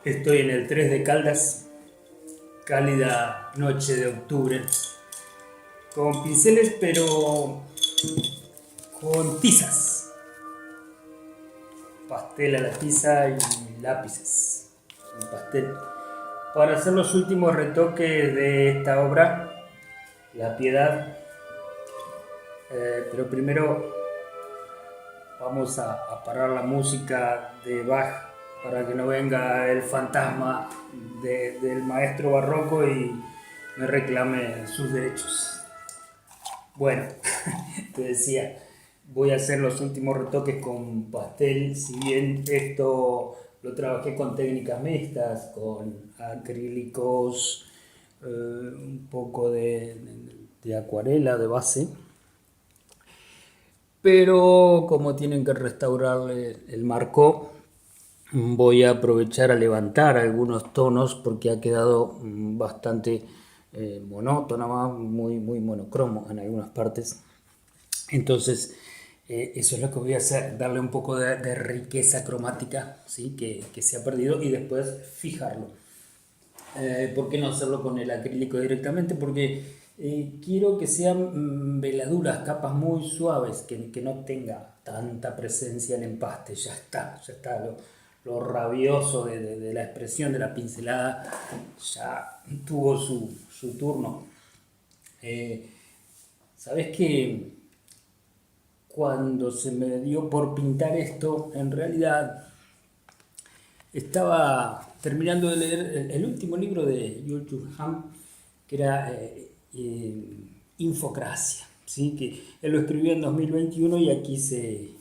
Estoy en el 3 de Caldas, cálida noche de octubre, con pinceles pero con tizas, pastel a la tiza y lápices en pastel, para hacer los últimos retoques de esta obra, La Piedad. Pero primero vamos a parar la música de Bach para que no venga el fantasma del maestro barroco y me reclame sus derechos. Bueno, te decía, voy a hacer los últimos retoques con pastel, si bien esto lo trabajé con técnicas mixtas, con acrílicos, un poco de acuarela de base, pero como tienen que restaurarle el marco, voy a aprovechar a levantar algunos tonos porque ha quedado bastante monótona, muy monocromo en algunas partes. Entonces, eso es lo que voy a hacer, darle un poco de riqueza cromática, ¿sí? que se ha perdido, y después fijarlo. ¿Por qué no hacerlo con el acrílico directamente? Porque quiero que sean veladuras, capas muy suaves, que no tenga tanta presencia el empaste. Ya está. Lo rabioso de la expresión de la pincelada ya tuvo su turno. Eh, ¿Sabes que cuando se me dio por pintar esto, en realidad estaba terminando de leer el último libro de Jul Ham, que era Infocracia, ¿sí? Que él lo escribió en 2021 y aquí se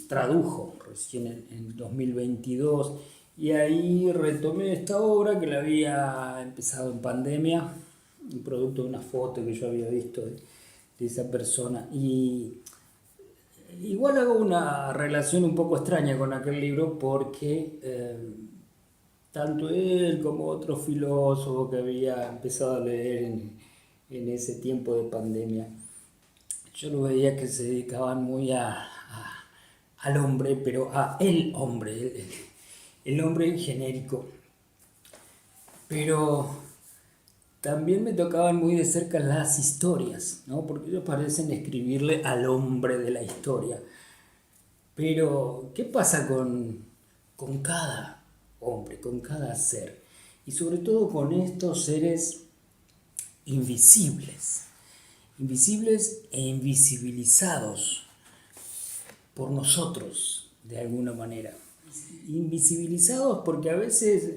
tradujo recién en 2022. Y ahí retomé esta obra que la había empezado en pandemia, un producto de una foto que yo había visto de esa persona. Y igual hago una relación un poco extraña con aquel libro porque tanto él como otro filósofo que había empezado a leer en ese tiempo de pandemia, yo lo veía que se dedicaban muy al hombre, pero a el hombre, el hombre genérico. Pero también me tocaban muy de cerca las historias, ¿no? Porque ellos parecen escribirle al hombre de la historia. Pero, ¿qué pasa con cada hombre, con cada ser? Y sobre todo con estos seres invisibles, invisibles e invisibilizados por nosotros, de alguna manera. Invisibilizados porque a veces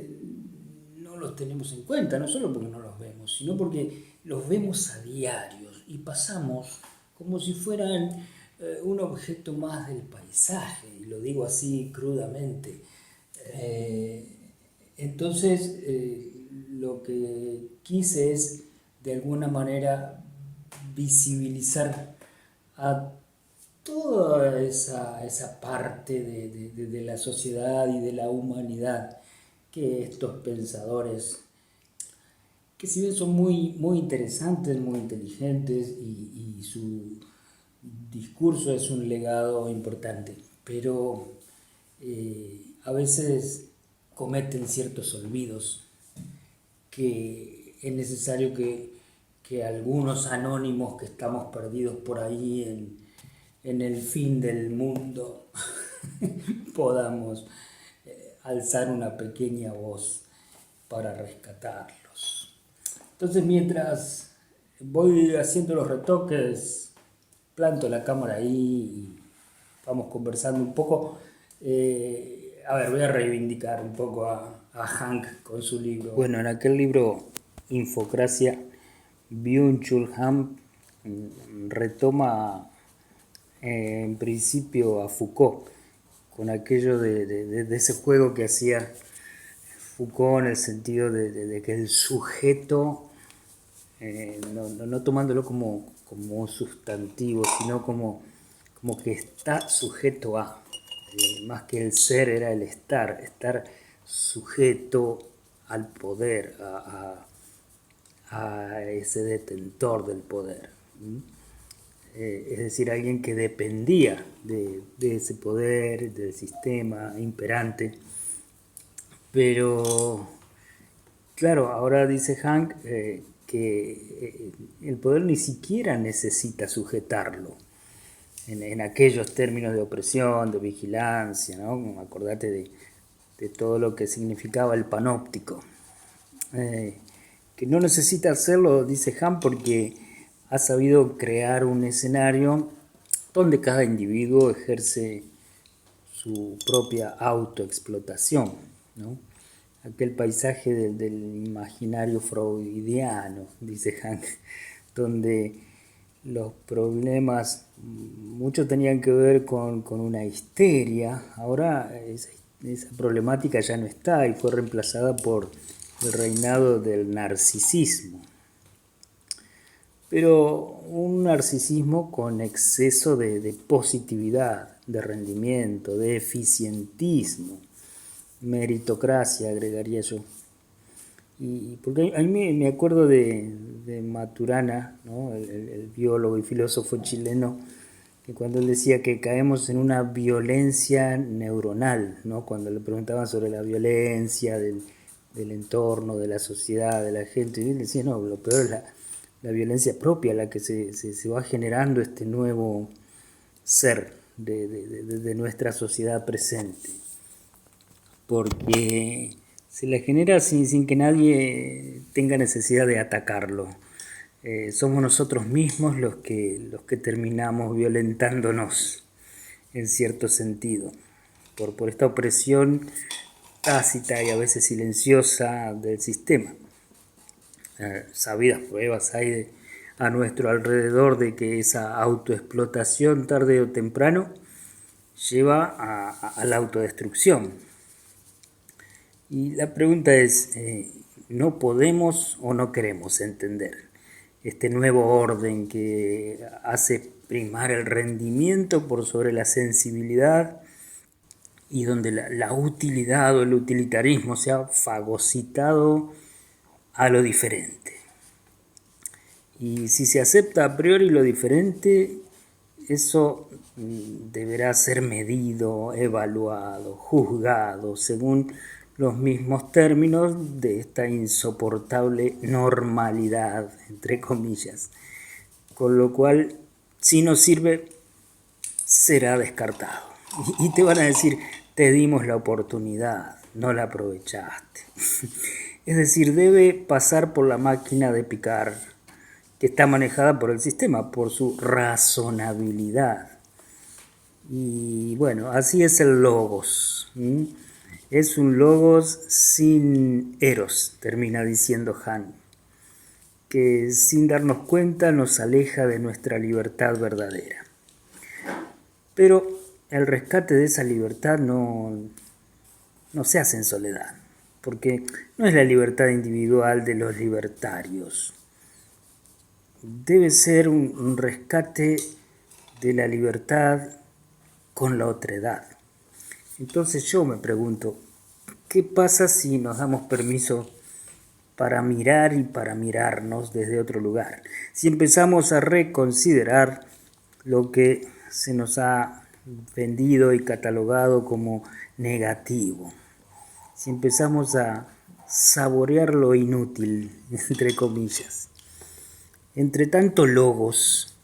no los tenemos en cuenta, no solo porque no los vemos, sino porque los vemos a diarios y pasamos como si fueran un objeto más del paisaje, y lo digo así crudamente. Eh, entonces, lo que quise es, de alguna manera, visibilizar a toda esa parte de la sociedad y de la humanidad que estos pensadores, que si bien son muy interesantes, muy inteligentes y su discurso es un legado importante, pero a veces cometen ciertos olvidos que es necesario que algunos anónimos que estamos perdidos por ahí en el fin del mundo podamos alzar una pequeña voz para rescatarlos. Entonces, mientras voy haciendo los retoques, planto la cámara ahí y vamos conversando un poco. A ver, voy a reivindicar un poco a Hank con su libro. Bueno, en aquel libro Infocracia, Byung-Chul Han retoma en principio a Foucault, con aquello de ese juego que hacía Foucault en el sentido de que el sujeto, no tomándolo como un sustantivo, sino como que está sujeto a, más que el ser era el estar sujeto al poder, a ese detentor del poder. Es decir, alguien que dependía de ese poder, del sistema imperante. Pero, claro, ahora dice Hank que el poder ni siquiera necesita sujetarlo en aquellos términos de opresión, de vigilancia, ¿no? Acordate de todo lo que significaba el panóptico. Que no necesita hacerlo, dice Han, porque ha sabido crear un escenario donde cada individuo ejerce su propia autoexplotación, ¿no? Aquel paisaje del imaginario freudiano, dice Hank, donde los problemas muchos tenían que ver con una histeria. Ahora esa problemática ya no está y fue reemplazada por el reinado del narcisismo. Pero un narcisismo con exceso de positividad, de rendimiento, de eficientismo, meritocracia, agregaría yo. Y porque a mí me acuerdo de Maturana, ¿no? El biólogo y filósofo chileno, que cuando él decía que caemos en una violencia neuronal, ¿no? Cuando le preguntaban sobre la violencia del entorno, de la sociedad, de la gente, y él decía, no, lo peor es la violencia propia, la que se va generando este nuevo ser de nuestra sociedad presente. Porque se la genera sin que nadie tenga necesidad de atacarlo. Somos nosotros mismos los que terminamos violentándonos en cierto sentido por esta opresión tácita y a veces silenciosa del sistema. Sabidas pruebas hay a nuestro alrededor de que esa autoexplotación tarde o temprano lleva a la autodestrucción. Y la pregunta es, ¿no podemos o no queremos entender este nuevo orden que hace primar el rendimiento por sobre la sensibilidad y donde la utilidad o el utilitarismo se ha fagocitado a lo diferente? Y si se acepta a priori lo diferente, eso deberá ser medido, evaluado, juzgado según los mismos términos de esta insoportable normalidad, entre comillas. Con lo cual, si no sirve, será descartado. Y te van a decir, te dimos la oportunidad, no la aprovechaste. Es decir, debe pasar por la máquina de picar, que está manejada por el sistema, por su razonabilidad. Y bueno, así es el logos. Es un logos sin eros, termina diciendo Han, que sin darnos cuenta nos aleja de nuestra libertad verdadera. Pero el rescate de esa libertad no se hace en soledad, porque no es la libertad individual de los libertarios. Debe ser un rescate de la libertad con la otredad. Entonces yo me pregunto, ¿qué pasa si nos damos permiso para mirar y para mirarnos desde otro lugar? Si empezamos a reconsiderar lo que se nos ha vendido y catalogado como negativo. Si empezamos a saborear lo inútil, entre comillas. Entre tanto logos,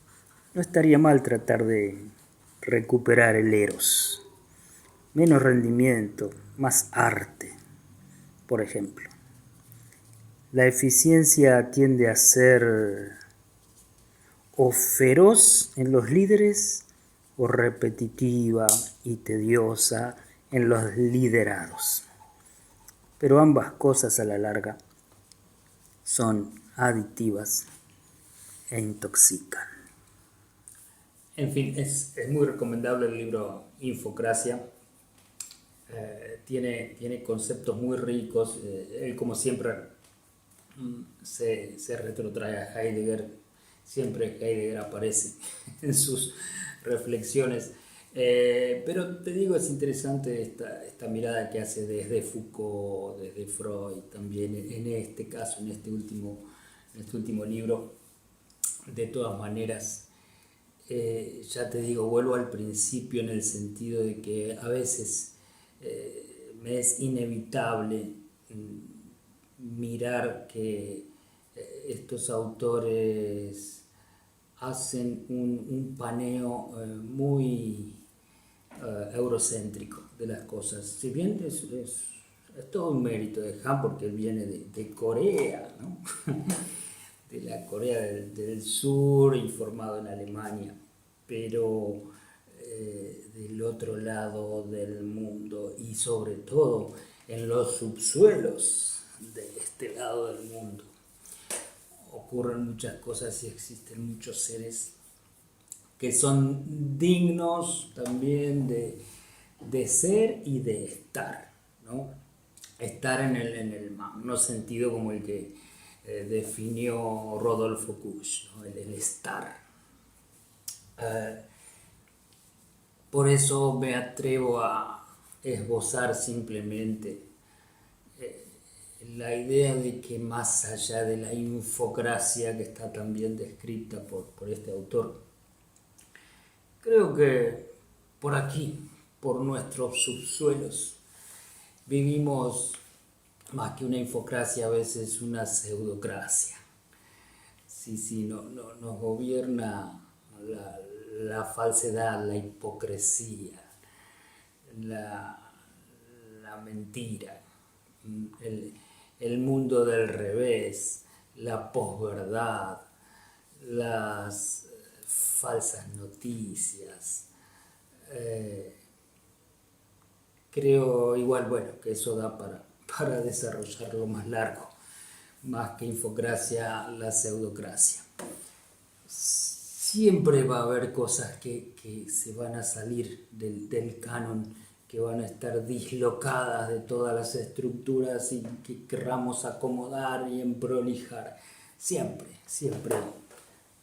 no estaría mal tratar de recuperar el eros. Menos rendimiento, más arte, por ejemplo. La eficiencia tiende a ser o feroz en los líderes o repetitiva y tediosa en los liderados. Pero ambas cosas a la larga son adictivas e intoxican. En fin, es muy recomendable el libro Infocracia. Tiene conceptos muy ricos. Él, como siempre, se retrotrae a Heidegger. Siempre Heidegger aparece en sus reflexiones. Pero te digo, es interesante esta mirada que hace desde Foucault, desde Freud, también en este caso, en este último libro. De todas maneras, ya te digo, vuelvo al principio en el sentido de que a veces me es inevitable mirar que estos autores hacen un paneo muy eurocéntrico de las cosas. Si bien es todo un mérito de Han porque él viene de Corea, ¿no? De la Corea del Sur y formado en Alemania, pero del otro lado del mundo y sobre todo en los subsuelos de este lado del mundo ocurren muchas cosas y existen muchos seres que son dignos también de ser y de estar, ¿no? Estar en el no sentido como el que definió Rodolfo Kusch, ¿no? El estar. Por eso me atrevo a esbozar simplemente la idea de que más allá de la infocracia que está también descrita por este autor, creo que por aquí, por nuestros subsuelos, vivimos más que una infocracia, a veces una pseudocracia. Sí, nos gobierna la falsedad, la hipocresía, la mentira, el mundo del revés, la posverdad, las falsas noticias. Creo igual, bueno, que eso da para desarrollarlo más largo, más que infocracia, la pseudocracia. Siempre va a haber cosas que se van a salir del canon, que van a estar dislocadas de todas las estructuras y que querramos acomodar y emprolijar. Siempre.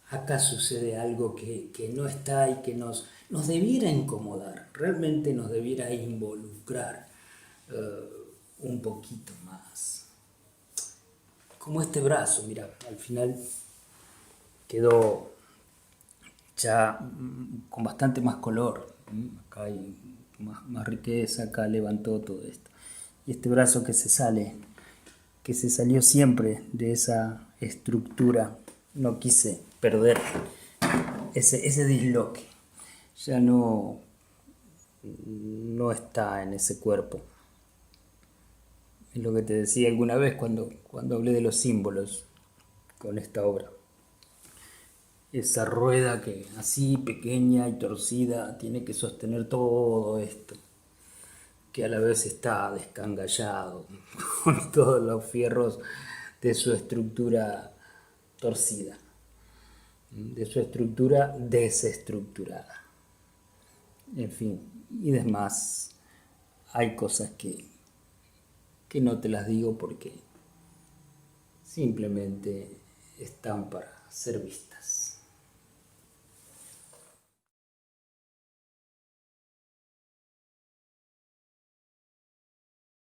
Acá sucede algo que no está y que nos debiera incomodar, realmente nos debiera involucrar un poquito más. Como este brazo, mira, al final quedó ya con bastante más color. Acá hay más riqueza, acá levantó todo esto. Y este brazo que se salió siempre de esa estructura, no quise perder ese disloque. Ya no está en ese cuerpo. Es lo que te decía alguna vez cuando hablé de los símbolos con esta obra. Esa rueda que así pequeña y torcida tiene que sostener todo esto, que a la vez está descangallado con todos los fierros de su estructura torcida, de su estructura desestructurada. En fin, y demás, hay cosas que no te las digo porque simplemente están para ser vistas.